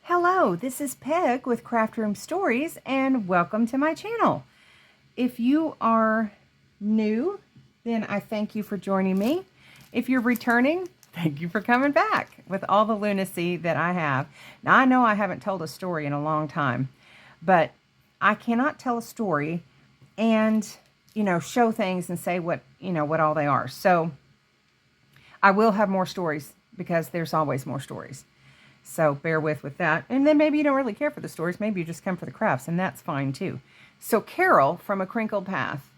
Hello, this is Peg with Craft Room Stories, and welcome to my channel. If you are new, then I thank you for joining me. If you're returning, thank you for coming back with all the lunacy that I have. Now, I know I haven't told a story in a long time, but I cannot tell a story and, show things and say what all they are. So I will have more stories because there's always more stories. So bear with that. And then maybe you don't really care for the stories. Maybe you just come for the crafts, and that's fine too. So Carol from A Crinkled Path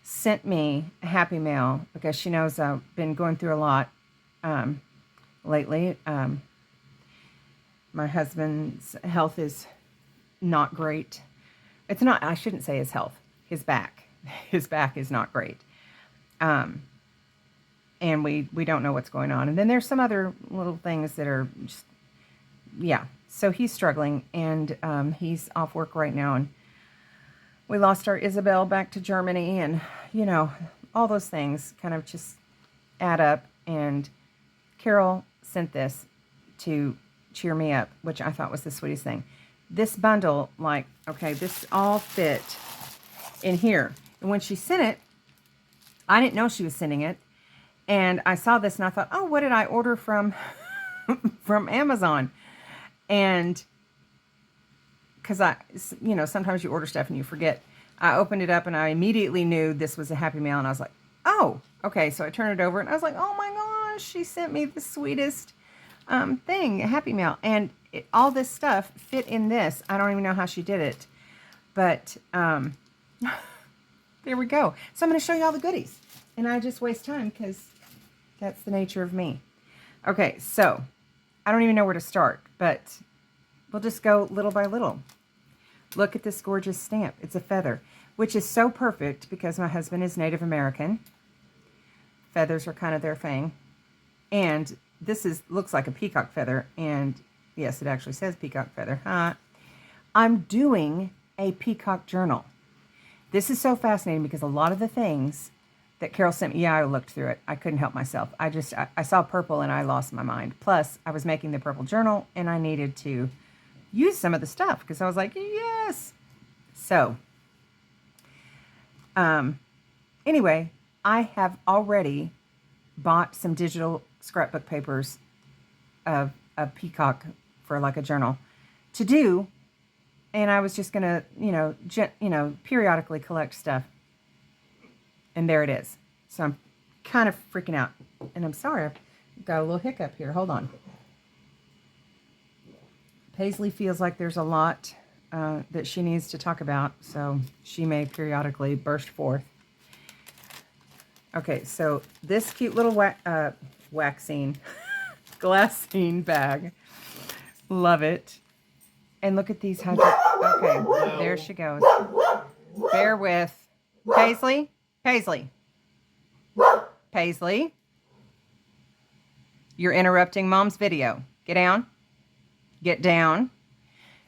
sent me a happy mail because she knows I've been going through a lot lately. My husband's health is not great. It's not, I shouldn't say his health, his back. His back is not great. And we don't know what's going on. And then there's some other little things that are just, yeah. So he's struggling, and he's off work right now. And we lost our Isabel back to Germany, and, all those things kind of just add up. And Carol sent this to cheer me up, which I thought was the sweetest thing. This bundle, this all fit in here. And when she sent it, I didn't know she was sending it. And I saw this and I thought, oh, what did I order from from Amazon? And because sometimes you order stuff and you forget. I opened it up and I immediately knew this was a Happy Mail. And I was like, oh, okay. So I turned it over and I was like, oh my gosh, she sent me the sweetest thing, a Happy Mail. And all this stuff fit in this. I don't even know how she did it. But there we go. So I'm going to show you all the goodies. And I just waste time because that's the nature of me. Okay, so I don't even know where to start, but we'll just go little by little. Look at this gorgeous stamp. It's a feather, which is so perfect because my husband is Native American. Feathers are kind of their thing. And this looks like a peacock feather. And yes, it actually says peacock feather. I'm doing a peacock journal. This is so fascinating because a lot of the things that Carol sent me, I looked through it. I couldn't help myself. I saw purple and I lost my mind. Plus, I was making the purple journal and I needed to use some of the stuff because I was like, yes. So, anyway, I have already bought some digital scrapbook papers of a peacock for like a journal to do. And I was just going to, periodically collect stuff. And there it is. So I'm kind of freaking out. And I'm sorry, I've got a little hiccup here. Hold on. Paisley feels like there's a lot that she needs to talk about. So she may periodically burst forth. Okay, so this cute little waxing, glassine bag. Love it. And look at these. Okay, there she goes. Bear with. Paisley? Paisley. Paisley. You're interrupting Mom's video. Get down. Get down.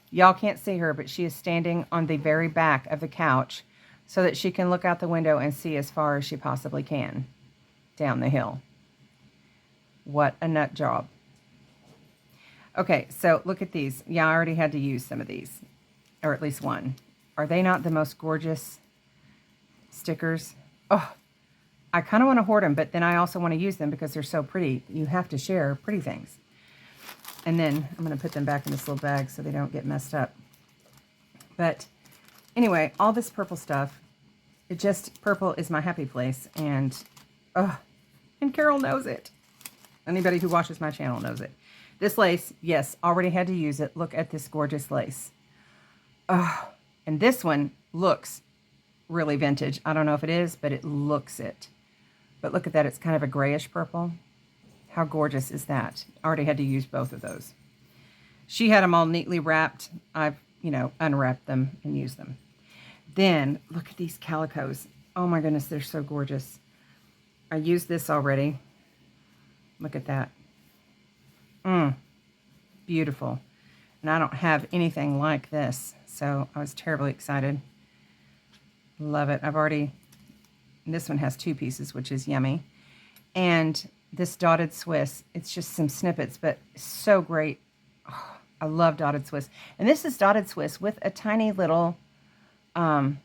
Y'all can't see her, but she is standing on the very back of the couch so that she can look out the window and see as far as she possibly can down the hill. What a nut job. Okay, so look at these. Yeah, I already had to use some of these, or at least one. Are they not the most gorgeous stickers? Oh, I kind of want to hoard them, but then I also want to use them because they're so pretty. You have to share pretty things. And then I'm going to put them back in this little bag so they don't get messed up. But anyway, all this purple stuff, purple is my happy place. And Carol knows it. Anybody who watches my channel knows it. This lace, yes, already had to use it. Look at this gorgeous lace. And this one looks really vintage. I don't know if it is, but it looks it. But look at that. It's kind of a grayish purple. How gorgeous is that? Already had to use both of those. She had them all neatly wrapped. I've, unwrapped them and used them. Then look at these calicos. Oh my goodness, they're so gorgeous. I used this already. Look at that. Beautiful. And I don't have anything like this, so I was terribly excited. Love it. This one has 2 pieces, which is yummy. And this dotted Swiss, it's just some snippets, but so great. Oh, I love dotted Swiss. And this is dotted Swiss with a tiny little, kind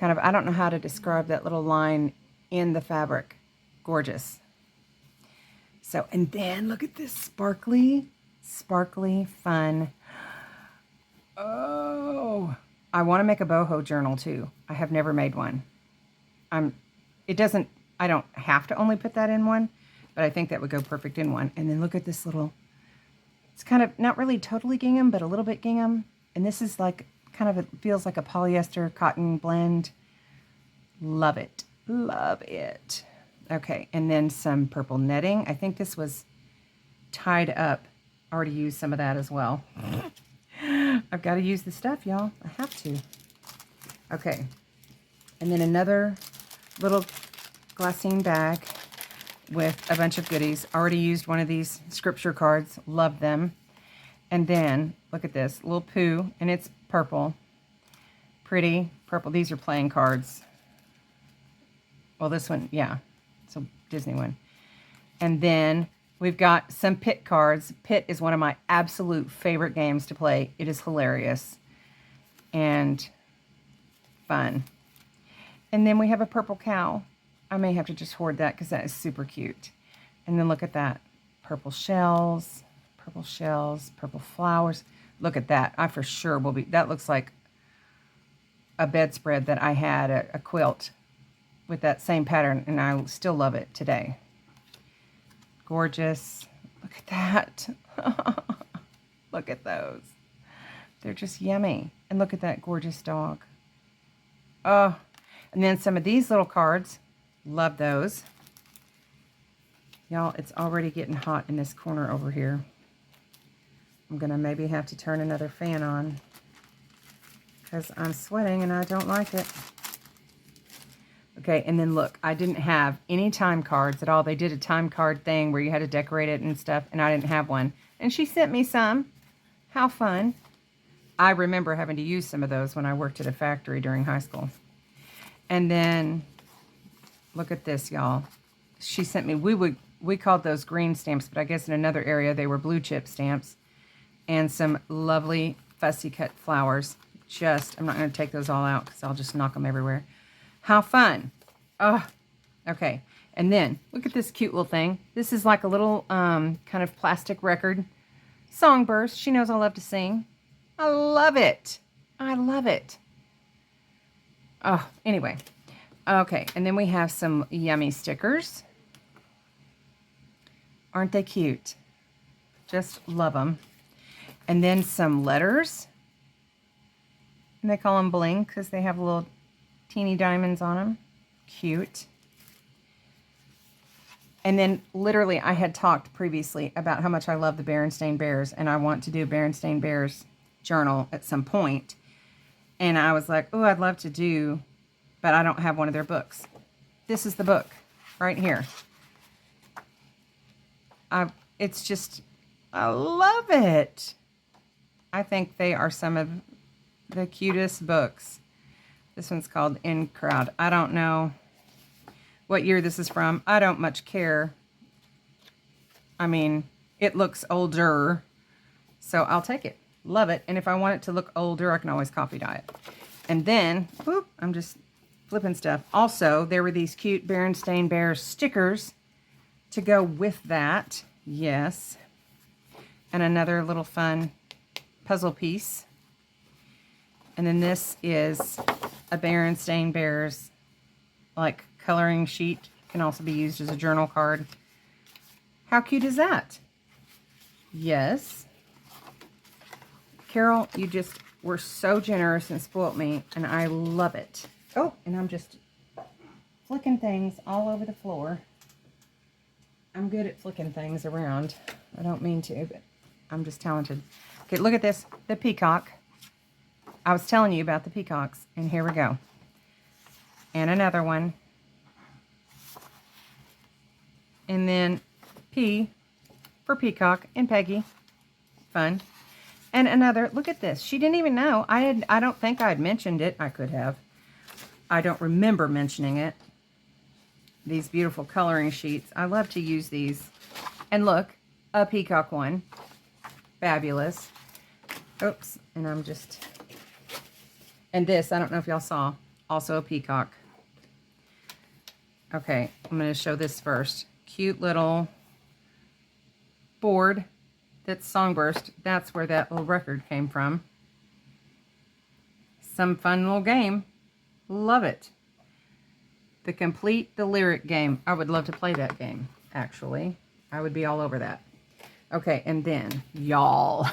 of, I don't know how to describe that little line in the fabric. Gorgeous. So, and then look at this sparkly, sparkly, fun. Oh, I want to make a boho journal too. I have never made one. I don't have to only put that in one, but I think that would go perfect in one. And then look at this little, it's kind of not really totally gingham, but a little bit gingham. And this is like kind of, it feels like a polyester cotton blend. Love it. Love it. Okay. And then some purple netting. I think this was tied up. I already used some of that as well. I've got to use the stuff, y'all. I have to. Okay. And then another little glassine bag with a bunch of goodies. Already used one of these scripture cards. Love them. And then, look at this. Little Pooh, and it's purple. Pretty purple. These are playing cards. Well, this one, yeah. It's a Disney one. And then we've got some Pit cards. Pit is one of my absolute favorite games to play. It is hilarious and fun. And then we have a purple cow. I may have to just hoard that because that is super cute. And then look at that. Purple shells, purple flowers. Look at that. I for sure will be, that looks like a bedspread that I had, a quilt with that same pattern, and I still love it today. Gorgeous. Look at that. Look at those. They're just yummy. And look at that gorgeous dog. Oh, and then some of these little cards. Love those. Y'all, it's already getting hot in this corner over here. I'm going to maybe have to turn another fan on because I'm sweating and I don't like it. Okay, and then look, I didn't have any time cards at all. They did a time card thing where you had to decorate it and stuff, and I didn't have one. And she sent me some. How fun. I remember having to use some of those when I worked at a factory during high school. And then, look at this, y'all. She sent me, we called those green stamps, but I guess in another area they were blue chip stamps. And some lovely fussy cut flowers. I'm not going to take those all out because I'll just knock them everywhere. How fun. Oh, okay. And then, look at this cute little thing. This is like a little kind of plastic record. Songburst. She knows I love to sing. I love it. I love it. Oh, anyway. Okay, and then we have some yummy stickers. Aren't they cute? Just love them. And then some letters. And they call them bling because they have little teeny diamonds on them. Cute. And then literally I had talked previously about how much I love the Berenstain Bears, and I want to do a Berenstain Bears journal at some point. And I was like, oh, I'd love to do, but I don't have one of their books. This is the book right here. It's just, I love it. I think they are some of the cutest books. This one's called In Crowd. I don't know what year this is from. I don't much care. I mean, it looks older, so I'll take it. Love it. And if I want it to look older, I can always copy dye it. And then, whoop, I'm just flipping stuff. Also, there were these cute Berenstain Bears stickers to go with that. Yes. And another little fun puzzle piece. And then this is a Berenstain Bears like coloring sheet. Can also be used as a journal card. How cute is that? Yes. Carol, you just were so generous and spoilt me, and I love it. Oh, and I'm just flicking things all over the floor. I'm good at flicking things around. I don't mean to, but I'm just talented. Okay, look at this. The peacock. I was telling you about the peacocks, and here we go. And another one. And then P for peacock and Peggy. Fun. And another, look at this. She didn't even know. I don't think I had mentioned it. I could have. I don't remember mentioning it. These beautiful coloring sheets. I love to use these. And look, a peacock one. fabulous. Oops, and and this, I don't know if y'all saw, also a peacock. Okay, I'm going to show this first. Cute little board that's Songburst. That's where that little record came from. Some fun little game. Love it. The Complete the Lyric game. I would love to play that game, actually. I would be all over that. Okay, and then, y'all,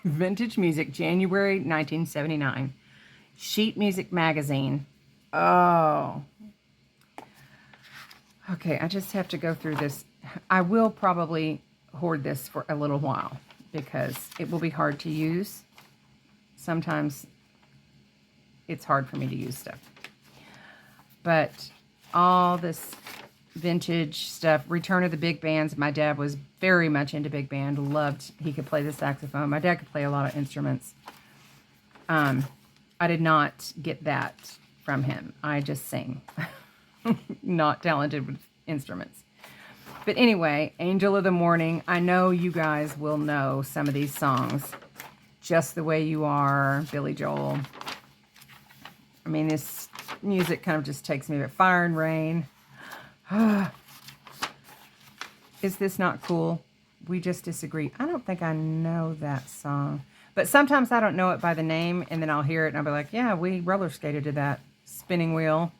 Vintage Music, January 1979. Sheet Music Magazine. Oh. Okay, I just have to go through this. I will probably hoard this for a little while because it will be hard to use. Sometimes it's hard for me to use stuff. But all this vintage stuff, Return of the Big Bands. My dad was very much into big band. Loved, he could play the saxophone. My dad could play a lot of instruments. I did not get that from him. I just sing. Not talented with instruments. But anyway, Angel of the Morning. I know you guys will know some of these songs. Just the Way You Are, Billy Joel. I mean, this music kind of just takes me to Fire and Rain. Is this not cool? We Just Disagree. I don't think I know that song. But sometimes I don't know it by the name, and then I'll hear it, and I'll be like, yeah, we roller skated to that. Spinning Wheel.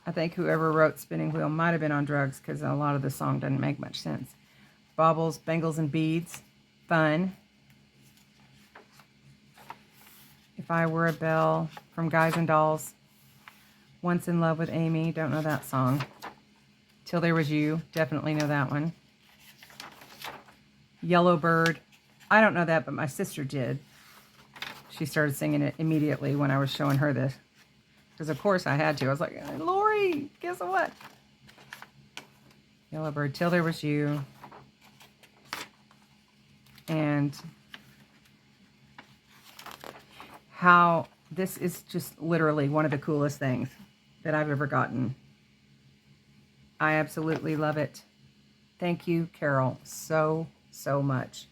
I think whoever wrote Spinning Wheel might have been on drugs because a lot of the song doesn't make much sense. Baubles, Bangles, and Beads. Fun. If I Were a Bell from Guys and Dolls. Once in Love with Amy. Don't know that song. Till There Was You. Definitely know that one. Yellow Bird. I don't know that, but my sister did. She started singing it immediately when I was showing her this. Because, of course, I had to. I was like, Lori, guess what? Yellow Bird, Till There Was You. And how this is just literally one of the coolest things that I've ever gotten. I absolutely love it. Thank you, Carol, so much.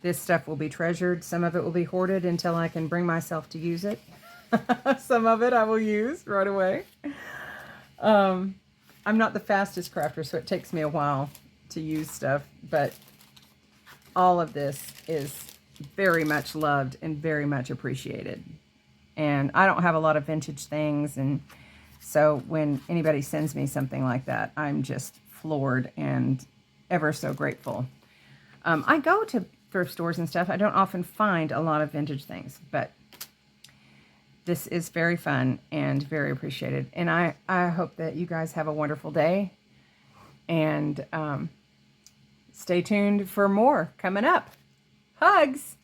This stuff will be treasured. Some of it will be hoarded until I can bring myself to use it. Some of it I will use right away. I'm not the fastest crafter, so it takes me a while to use stuff, but all of this is very much loved and very much appreciated. And I don't have a lot of vintage things, and so when anybody sends me something like that, I'm just floored and ever so grateful. I go to thrift stores and stuff. I don't often find a lot of vintage things, but this is very fun and very appreciated. And I hope that you guys have a wonderful day. And stay tuned for more coming up. Hugs!